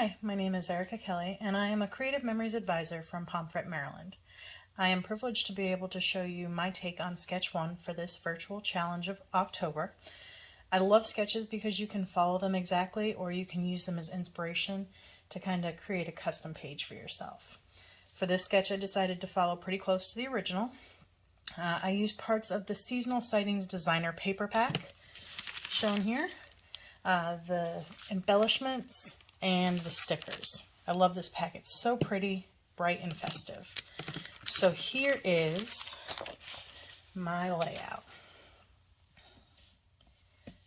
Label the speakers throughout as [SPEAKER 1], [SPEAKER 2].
[SPEAKER 1] Hi, my name is Erica Kelly, and I am a Creative Memories Advisor from Pomfret, Maryland. I am privileged to be able to show you my take on Sketch 1 for this virtual challenge of October. I love sketches because you can follow them exactly, or you can use them as inspiration to kind of create a custom page for yourself. For this sketch, I decided to follow pretty close to the original. I used parts of the Seasonal Sightings Designer paper pack shown here, the embellishments, and the stickers. I love this pack. It's so pretty, bright, and festive. So here is my layout.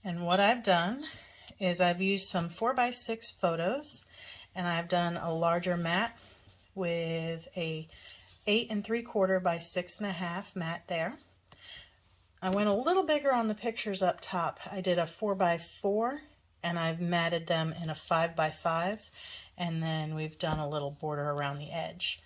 [SPEAKER 1] And what I've done is I've used some 4x6 photos, and I've done a larger mat with a 8 3/4 by 6.5 mat there. I went a little bigger on the pictures up top. I did a 4x4, and I've matted them in a 5x5, and then we've done a little border around the edge.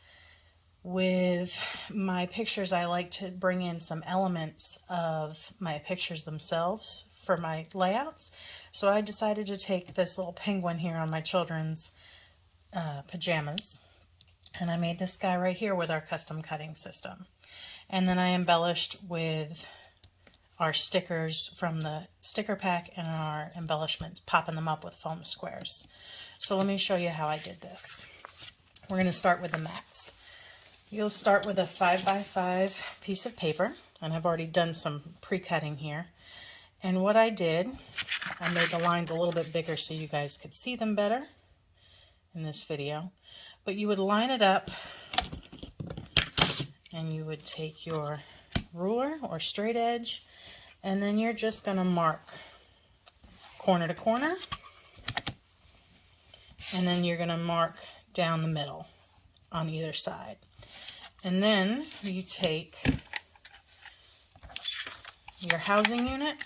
[SPEAKER 1] With my pictures, I like to bring in some elements of my pictures themselves for my layouts. So I decided to take this little penguin here on my children's pajamas, and I made this guy right here with our custom cutting system. And then I embellished with our stickers from the sticker pack and our embellishments, popping them up with foam squares. So let me show you how I did this. We're going to start with the mats. You'll start with a 5x5 piece of paper, and I've already done some pre-cutting here. And what I did, I made the lines a little bit bigger so you guys could see them better in this video. But you would line it up, and you would take your ruler or straight edge, and then you're just going to mark corner to corner, and then you're going to mark down the middle on either side. And then you take your housing unit,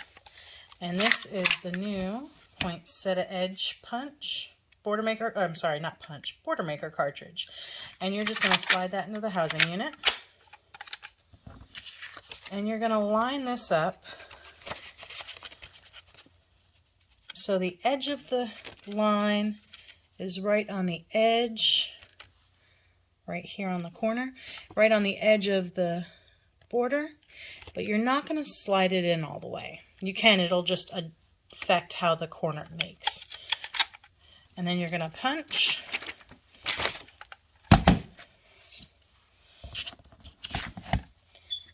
[SPEAKER 1] and this is the new poinsettia edge punch border maker, border maker cartridge. And you're just going to slide that into the housing unit. And you're going to line this up so the edge of the line is right on the edge, right here on the corner, right on the edge of the border, but you're not going to slide it in all the way. You can, it'll just affect how the corner makes. And then you're going to punch.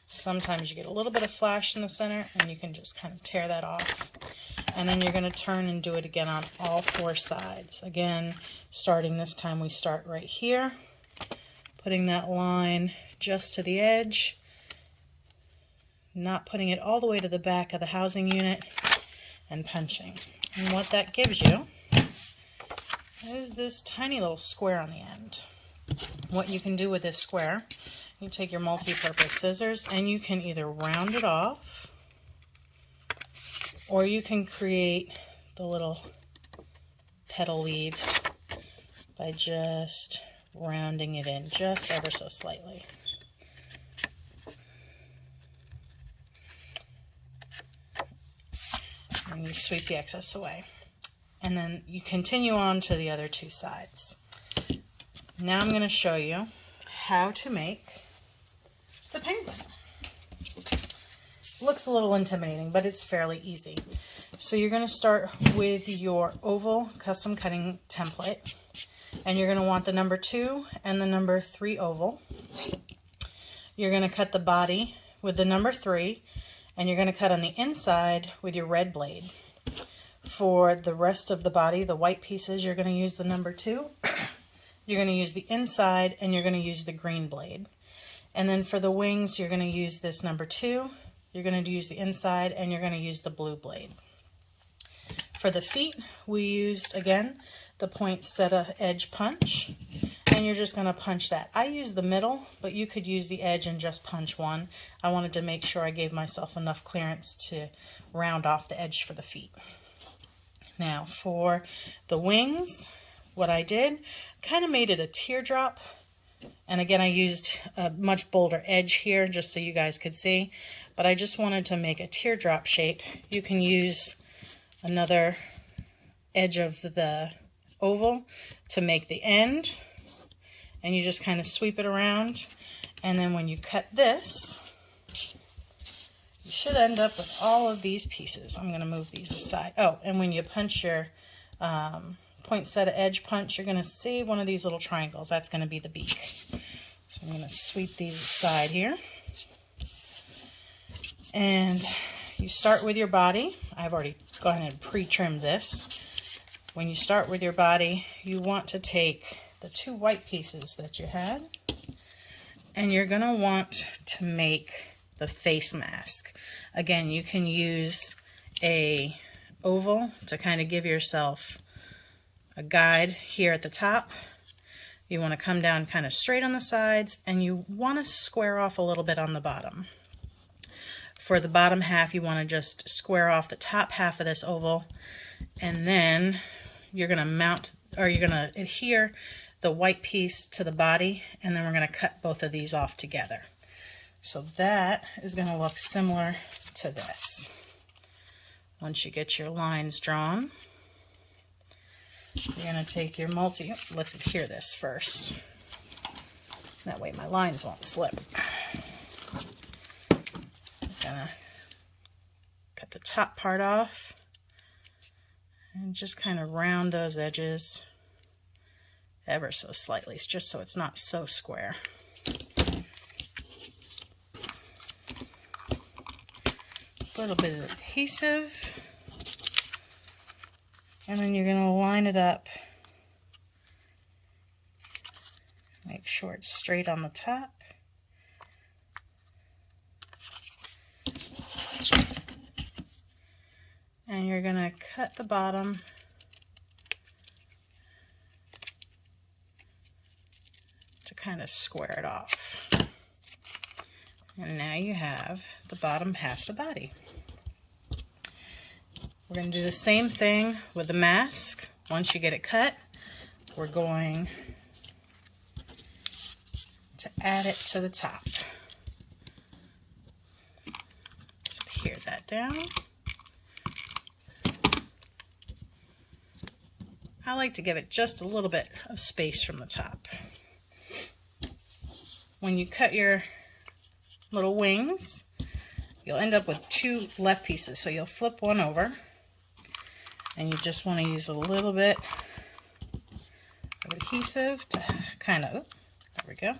[SPEAKER 1] Sometimes you get a little bit of flash in the center, and you can just kind of tear that off. And then you're going to turn and do it again on all four sides. Again, starting this time, we start right here, putting that line just to the edge, not putting it all the way to the back of the housing unit, and punching. And what that gives you is this tiny little square on the end. What you can do with this square, you take your multi-purpose scissors, and you can either round it off, or you can create the little petal leaves by just rounding it in just ever so slightly. And you sweep the excess away. And then you continue on to the other two sides. Now I'm going to show you how to make the penguin. Looks a little intimidating, but it's fairly easy. So you're going to start with your oval custom cutting template, and you're going to want the number 2 and the number 3 oval. You're going to cut the body with the number 3, and you're going to cut on the inside with your red blade. For the rest of the body, the white pieces, you're going to use the number 2. You're going to use the inside, and you're going to use the green blade. And then for the wings, you're going to use this number 2. You're going to use the inside, and you're going to use the blue blade. For the feet, we used, again, the poinsettia edge punch, and you're just going to punch that. I use the middle, but you could use the edge and just punch one. I wanted to make sure I gave myself enough clearance to round off the edge for the feet. Now, for the wings, what I did, kind of made it a teardrop. And again, I used a much bolder edge here just so you guys could see, but I just wanted to make a teardrop shape. You can use another edge of the oval to make the end, and you just kind of sweep it around. And then when you cut this, you should end up with all of these pieces. I'm going to move these aside. Oh, and when you punch your poinsettia edge punch, you're going to see one of these little triangles. That's going to be the beak. So I'm going to sweep these aside here. And you start with your body. I've already gone ahead and pre-trimmed this. When you start with your body, you want to take the two white pieces that you had, and you're going to want to make the face mask. Again, you can use a oval to kind of give yourself a guide here at the top. You want to come down kind of straight on the sides, and you want to square off a little bit on the bottom. For the bottom half, you want to just square off the top half of this oval, and then you're going to mount, or you're going to adhere the white piece to the body, and then we're going to cut both of these off together. So that is going to look similar to this. Once you get your lines drawn, you're going to take your let's adhere this first. That way my lines won't slip. Gonna cut the top part off and just kind of round those edges ever so slightly, just so it's not so square. A little bit of adhesive, and then you're going to line it up. Make sure it's straight on the top. And you're going to cut the bottom to kind of square it off. And now you have the bottom half of the body. We're going to do the same thing with the mask. Once you get it cut, we're going to add it to the top. Let's adhere that down. I like to give it just a little bit of space from the top. When you cut your little wings, you'll end up with two left pieces. So you'll flip one over, and you just want to use a little bit of adhesive to kind of, there we go,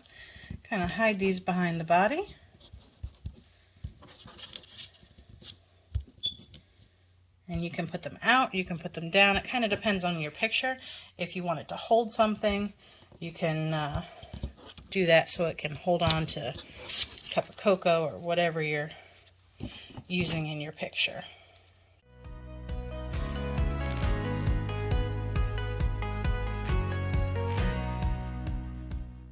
[SPEAKER 1] kind of hide these behind the body. And you can put them out, you can put them down. It kind of depends on your picture. If you want it to hold something, you can do that so it can hold on to a cup of cocoa or whatever you're using in your picture.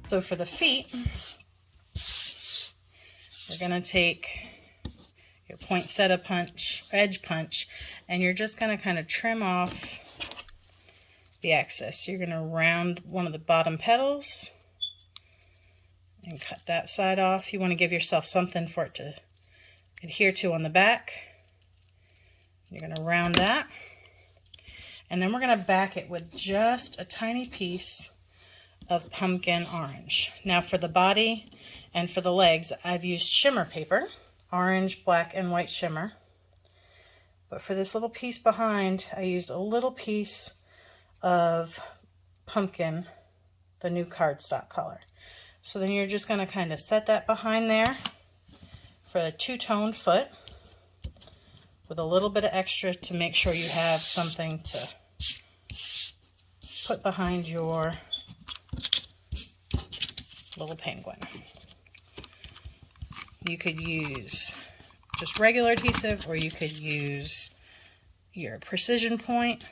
[SPEAKER 1] So for the feet, we're going to take your poinsettia punch, edge punch, and you're just going to kind of trim off the excess. You're going to round one of the bottom petals and cut that side off. You want to give yourself something for it to adhere to on the back. You're going to round that, and then we're going to back it with just a tiny piece of pumpkin orange. Now for the body and for the legs, I've used shimmer paper. Orange, black, and white shimmer. But for this little piece behind, I used a little piece of pumpkin, the new cardstock color. So then you're just going to kind of set that behind there for a two-tone foot with a little bit of extra to make sure you have something to put behind your little penguin. You could use just regular adhesive, or you could use your precision point.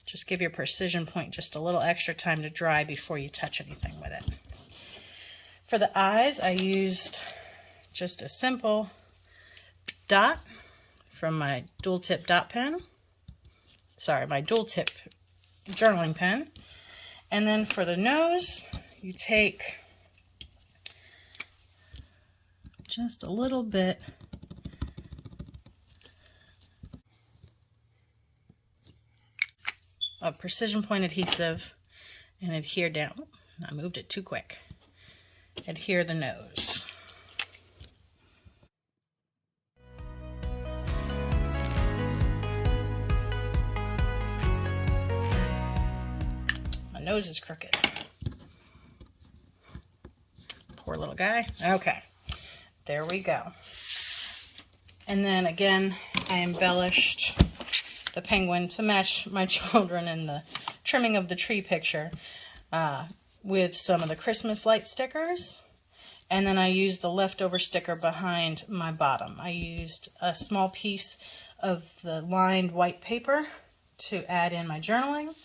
[SPEAKER 1] Just give your precision point just a little extra time to dry before you touch anything with it. For the eyes, I used just a simple dot from my dual tip dot pen. Sorry, my dual tip journaling pen. And then for the nose, you take just a little bit of precision point adhesive, and adhere down. I moved it too quick. Adhere the nose. My nose is crooked. Poor little guy. Okay, there we go. And then again, I embellished the penguin to match my children in the trimming of the tree picture with some of the Christmas light stickers. And then I used the leftover sticker behind my bottom. I used a small piece of the lined white paper to add in my journaling.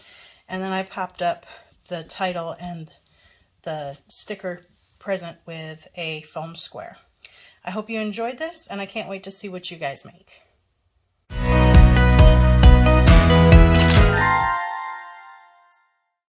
[SPEAKER 1] And then I popped up the title and the sticker present with a foam square. I hope you enjoyed this, and I can't wait to see what you guys make.